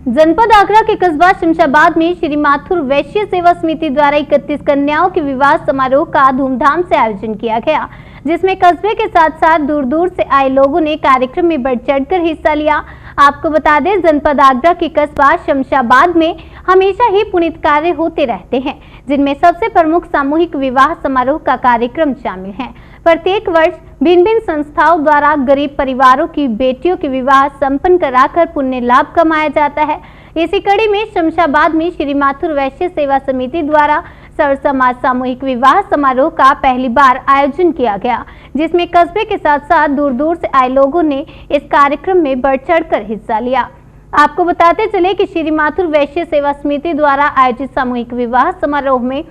जनपद आगरा के कस्बा शमशाबाद में श्री माथुर वैश्य सेवा समिति द्वारा 31 कन्याओं के विवाह समारोह का धूमधाम से आयोजन किया गया, जिसमें कस्बे के साथ साथ दूर दूर से आए लोगों ने कार्यक्रम में बढ़ चढ़कर हिस्सा लिया। आपको बता दें, जनपद आगरा के कस्बा शमशाबाद में हमेशा ही पुनीत कार्य होते रहते हैं, जिनमें सबसे प्रमुख सामूहिक विवाह समारोह का कार्यक्रम शामिल है। प्रत्येक वर्ष भिन्न भिन्न संस्थाओं द्वारा गरीब परिवारों की बेटियों के विवाह संपन्न कराकर पुण्य लाभ कमाया जाता है। इसी कड़ी में शमशाबाद में श्री माथुर वैश्य सेवा समिति द्वारा सर्व समाज सामूहिक विवाह समारोह का पहली बार आयोजन किया गया, जिसमें कस्बे के साथ साथ दूर दूर से आए लोगों ने इस कार्यक्रम में बढ़ चढ़कर हिस्सा लिया। आपको बताते चले कि श्री माथुर वैश्य सेवा समिति द्वारा आयोजित सामूहिक विवाह समारोह में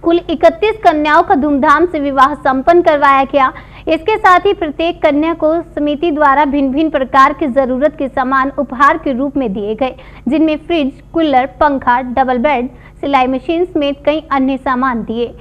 कुल 31 कन्याओं का धूमधाम से विवाह संपन्न करवाया गया। इसके साथ ही प्रत्येक कन्या को समिति द्वारा भिन्न भिन्न प्रकार की जरूरत के सामान उपहार के रूप में दिए गए, जिनमें फ्रिज, कूलर, पंखा, डबल बेड, सिलाई मशीन समेत कई अन्य सामान दिए।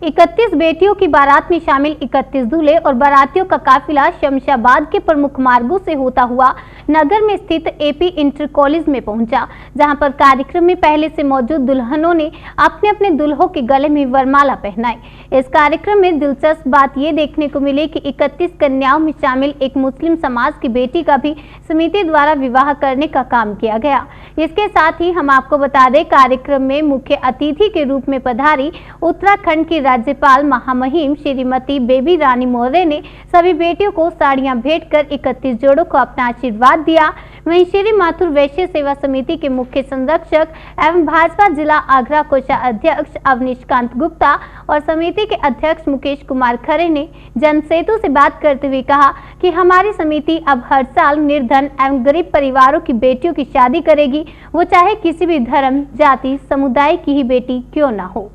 31 बेटियों की बारात में शामिल 31 दूल्हे और बारातियों का काफिला शमशाबाद के प्रमुख मार्गों से होता हुआ नगर में स्थित एपी इंटर कॉलेज में पहुंचा, जहां पर कार्यक्रम में पहले से मौजूद दुल्हनों ने अपने अपने दुल्हों के गले में वरमाला पहनाई। इस कार्यक्रम में दिलचस्प बात ये देखने को मिली कि 31 कन्याओं में शामिल एक मुस्लिम समाज की बेटी का भी समिति द्वारा विवाह करने का काम किया गया। इसके साथ ही हम आपको बता दें, कार्यक्रम में मुख्य अतिथि के रूप में पधारी उत्तराखंड की राज्यपाल महामहिम श्रीमती बेबी रानी मौर्य ने सभी बेटियों को साड़ियां भेंट कर 31 जोड़ों को अपना आशीर्वाद दिया। वहीं श्री माथुर वैश्य सेवा समिति के मुख्य संरक्षक एवं भाजपा जिला आगरा कोषाध्यक्ष अवनीशकांत गुप्ता और समिति के अध्यक्ष मुकेश कुमार खरे ने जनसेतु से बात करते हुए कहा कि हमारी समिति अब हर साल निर्धन एवं गरीब परिवारों की बेटियों की शादी करेगी, वो चाहे किसी भी धर्म, जाति, समुदाय की ही बेटी क्यों न हो।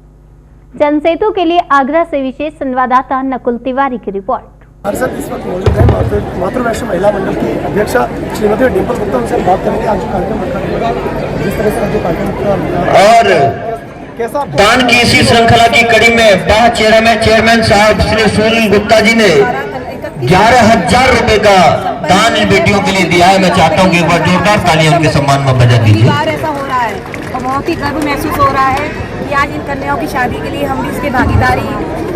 जनसेतु के लिए आगरा से विशेष संवाददाता नकुल तिवारी की रिपोर्ट। हमारे साथ इस वक्त मौजूद है मातृ वैश्य महिला मंडल की अध्यक्षा श्रीमती डिम्पल गुप्ता। उनसे बात करेंगे आज जो कार्यक्रम रखा गया, जिस तरह से जो कार्यक्रम और कैसा दान की इसी श्रृंखला की कड़ी में चेयरमैन साहब श्री सुनील गुप्ता जी ने 11,000 रुपए का दान इन बेटियों के लिए दिया है। मैं चाहता हूँ कि एक बार जोरदार तालियां उनके सम्मान में बजा दीजिए। ऐसा हो रहा है और बहुत ही गर्व महसूस हो रहा है कि आज इन कन्याओं की शादी के लिए हम भी इसके भागीदारी,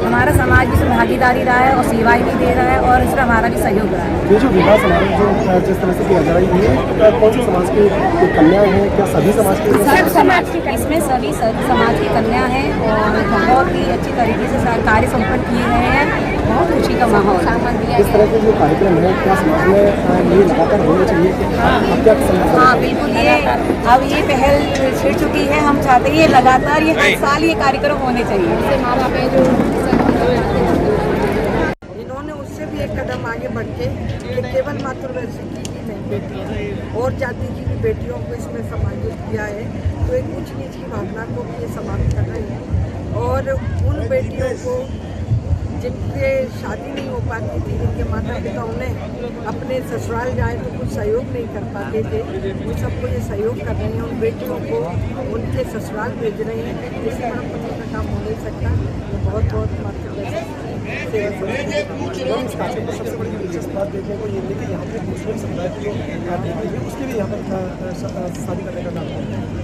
हमारा समाज भी इसमें भागीदारी रहा है और सेवाएं भी दे रहा है और इसमें हमारा भी सहयोग रहा है। ये जो विवाह समारोह जो जिस तरह से किया जा रहा है, कौन से समाज की कन्या हैं, क्या सभी समाज की? सब समाज की, इसमें सभी समाज की कन्या हैं और बहुत ही अच्छी तरीके से कार्य संपन्न किए गए हैं। बहुत खुशी का माहौल। इस तरह के जो कार्यक्रम है, क्या समाज में ये लगातार होना चाहिए? हाँ बिल्कुल, ये अब ये पहल छिड़ चुकी है। हम चाहते हैं ये लगातार, ये हर साल ये कार्यक्रम होने चाहिए। इन्होंने उससे भी एक कदम आगे बढ़ के केवल मातृ वैश्य की ही नहीं, बेटियों और जाति की भी बेटियों को इसमें समाहित किया है। तो एक ऊंच नीच की भावना को भी ये समाप्त कर रहे हैं और उन बेटियों को जिनके शादी नहीं हो पाती थी, जिनके माता पिता उन्हें अपने ससुराल जाए तो कुछ सहयोग नहीं कर पाते थे, उन सबको ये सहयोग कर रहे हैं। उन बेटियों को उनके ससुराल भेज रहे हैं। इससे बड़ा पुण्य का काम हो नहीं सकता। तो बहुत बहुत मातृ इस कार्यक्रम को सबसे बड़ी दिलचस्प बात देखने को ये कि यहाँ पे मुस्लिम समुदाय की जो उसके भी यहाँ पर शादी करने का काम है।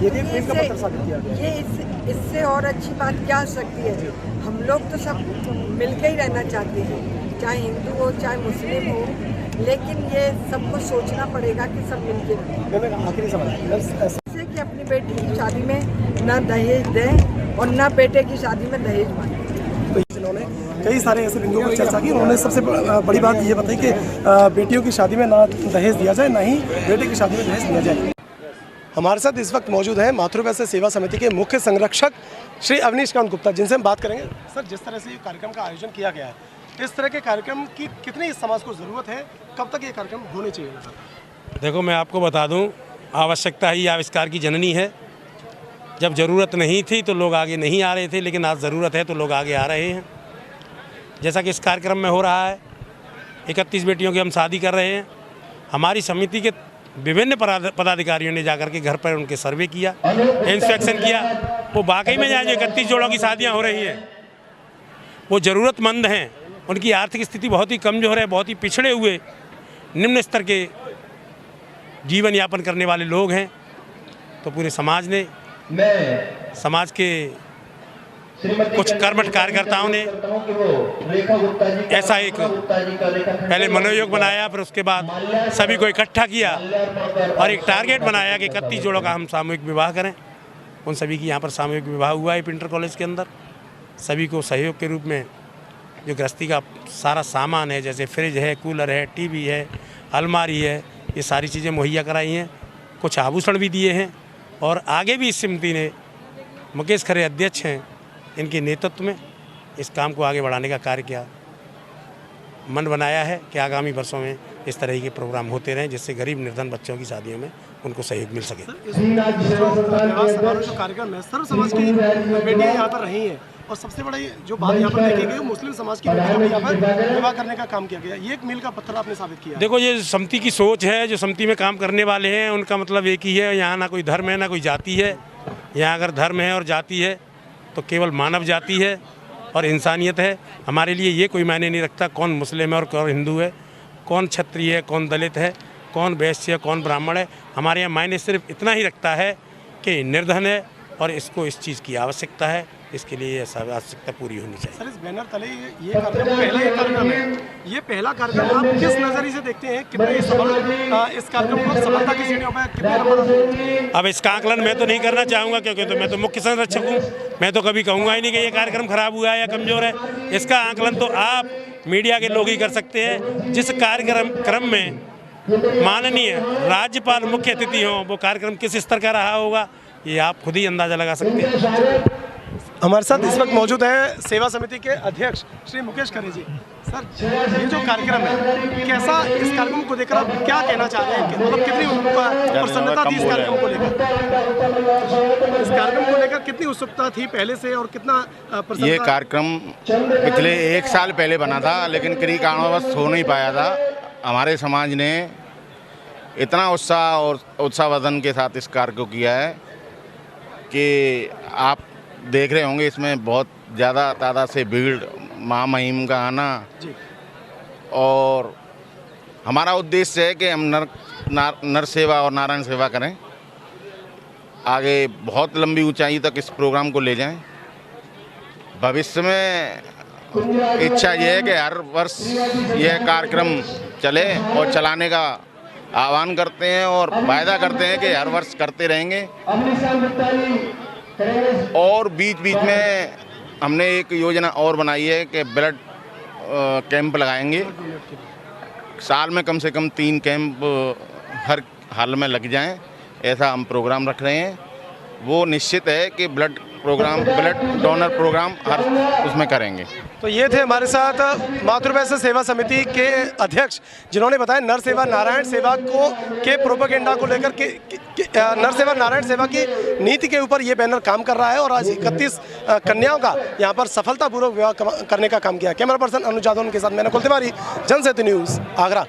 ये भी इनका पत्र शादी किया गया। ये इससे और अच्छी बात क्या हो सकती है? हम लोग तो सब मिलकर ही रहना चाहते हैं, चाहे हिंदू हो चाहे मुस्लिम हो, लेकिन ये सबको सोचना पड़ेगा कि सब मिलकर आखिरी सवाल ऐसे कि अपनी बेटी की शादी में न दहेज दें और न बेटे की शादी में दहेज मांगें। तो इन्होंने कई सारे ऐसे बिंदुओं पर चर्चा की। उन्होंने सबसे बड़ी बात ये बताई कि बेटियों की शादी में ना दहेज दिया जाए, ना ही बेटे की शादी में दहेज दिया जाए। हमारे साथ इस वक्त मौजूद हैं मातृ वैश्य सेवा समिति के मुख्य संरक्षक श्री अवनीशकांत गुप्ता, जिनसे हम बात करेंगे। सर, जिस तरह से ये कार्यक्रम का आयोजन किया गया है, इस तरह के कार्यक्रम की कितनी इस समाज को ज़रूरत है? कब तक ये कार्यक्रम होने चाहिए? सर देखो, मैं आपको बता दूं, आवश्यकता ही आविष्कार की जननी है। जब ज़रूरत नहीं थी तो लोग आगे नहीं आ रहे थे, लेकिन आज ज़रूरत है तो लोग आगे आ रहे हैं। जैसा कि इस कार्यक्रम में हो रहा है, 31 बेटियों की हम शादी कर रहे हैं। हमारी समिति के विभिन्न पदाधिकारियों ने जाकर के घर पर उनके सर्वे किया, इंस्पेक्शन किया। वो वाकई में जो 31 जोड़ों की शादियां हो रही हैं, वो ज़रूरतमंद हैं। उनकी आर्थिक स्थिति बहुत ही कमज़ोर है, बहुत ही पिछड़े हुए निम्न स्तर के जीवन यापन करने वाले लोग हैं। तो पूरे समाज ने, समाज के कुछ कर्मठ कार्यकर्ताओं ने ऐसा एक पहले मनोयोग बनाया, फिर उसके बाद सभी को इकट्ठा किया और एक टारगेट बनाया कि 31 जोड़ों का हम सामूहिक विवाह करें। उन सभी की यहाँ पर सामूहिक विवाह हुआ है इंटर कॉलेज के अंदर। सभी को सहयोग के रूप में जो गृहस्थी का सारा सामान है, जैसे फ्रिज है, कूलर है, टीवी है, अलमारी है, ये सारी चीज़ें मुहैया कराई हैं। कुछ आभूषण भी दिए हैं और आगे भी इस समिति ने, मुकेश खरे अध्यक्ष हैं, इनके नेतृत्व में इस काम को आगे बढ़ाने का कार्य किया, मन बनाया है कि आगामी वर्षों में इस तरह के प्रोग्राम होते रहें, जिससे गरीब निर्धन बच्चों की शादियों में उनको सहयोग मिल सके। जो कार्यक्रम है, सर्व समाज की बेटियां यहाँ पर रही हैं और सबसे बड़ी जो बात यहाँ पर देखी गई, मुस्लिम समाज की बेटियों को यहाँ पर विवाह करने का काम किया गया। ये एक मील का पत्थर आपने साबित किया। देखो, ये समिति की सोच है, जो समिति में काम करने वाले हैं उनका मतलब एक ही है, यहाँ ना कोई धर्म है ना कोई जाति है। यहाँ अगर धर्म है और जाति है तो केवल मानव जाति है और इंसानियत है। हमारे लिए ये कोई मायने नहीं रखता कौन मुस्लिम है और कौन हिंदू है, कौन क्षत्रिय है, कौन दलित है, कौन वैश्य है, कौन ब्राह्मण है। हमारे यहाँ मायने सिर्फ इतना ही रखता है कि निर्धन है और इसको इस चीज़ की आवश्यकता है, इसके लिए सब आवश्यकता पूरी होनी चाहिए। सर, इस बैनर तले ये कार्यक्रम पहला एक कार्यक्रम है, ये पहला कार्यक्रम आप किस नज़रिए से देखते हैं? कितने सफल इस कार्यक्रम को सफलता की सीढ़ियों पर कितने नंबर? अब इसका आकलन मैं तो नहीं करना चाहूँगा, क्योंकि तो मैं तो मुख्य संरक्षक हूँ। मैं तो कभी कहूँगा ही नहीं कि ये कार्यक्रम खराब हुआ है या कमज़ोर है। इसका आकलन तो आप मीडिया के लोग ही कर सकते हैं। जिस कार्यक्रम में माननीय राज्यपाल मुख्य अतिथि हों, वो कार्यक्रम किस स्तर का रहा होगा, ये आप खुद ही अंदाज़ा लगा सकते हैं। हमारे साथ इस वक्त मौजूद है सेवा समिति के अध्यक्ष श्री मुकेश खरे जी। सर, ये जो कार्यक्रम है, कैसा इस कार्यक्रम को देखकर आप क्या कहना चाह रहे हैं? मतलब कितनी प्रसन्नता थी इस कार्यक्रम को लेकर? इस कार्यक्रम को लेकर कितनी उत्सुकता थी पहले से और कितना प्रसन्नता? ये कार्यक्रम पिछले 1 साल पहले बना था, लेकिन किसी कारणवश हो नहीं पाया था। हमारे समाज ने इतना उत्साह और उत्साहवर्धन के साथ इस कार्य को किया है कि आप देख रहे होंगे, इसमें बहुत ज़्यादा तादाद से भीड़, महामहिम का आना, और हमारा उद्देश्य है कि हम नर सेवा और नारायण सेवा करें, आगे बहुत लंबी ऊंचाई तक इस प्रोग्राम को ले जाएं। भविष्य में इच्छा ये है कि हर वर्ष यह कार्यक्रम चले और चलाने का आह्वान करते हैं और वायदा करते हैं कि हर वर्ष करते रहेंगे। और बीच बीच में हमने एक योजना और बनाई है कि ब्लड कैंप लगाएंगे। साल में कम से कम 3 कैंप हर हाल में लग जाएं, ऐसा हम प्रोग्राम रख रहे हैं। वो निश्चित है कि ब्लड डोनर प्रोग्राम हर उसमें करेंगे। तो ये थे हमारे साथ मातृवैश्य सेवा समिति के अध्यक्ष, जिन्होंने बताया नर सेवा नारायण सेवा के प्रोपेगेंडा को लेकर के नर सेवा नारायण सेवा की नीति के ऊपर ये बैनर काम कर रहा है और आज 31 कन्याओं का यहाँ पर सफलतापूर्वक विवाह करने का काम किया। कैमरा पर्सन अनुज जादव के साथ मैंने कुल तिवारी, जनसेतु न्यूज़, आगरा।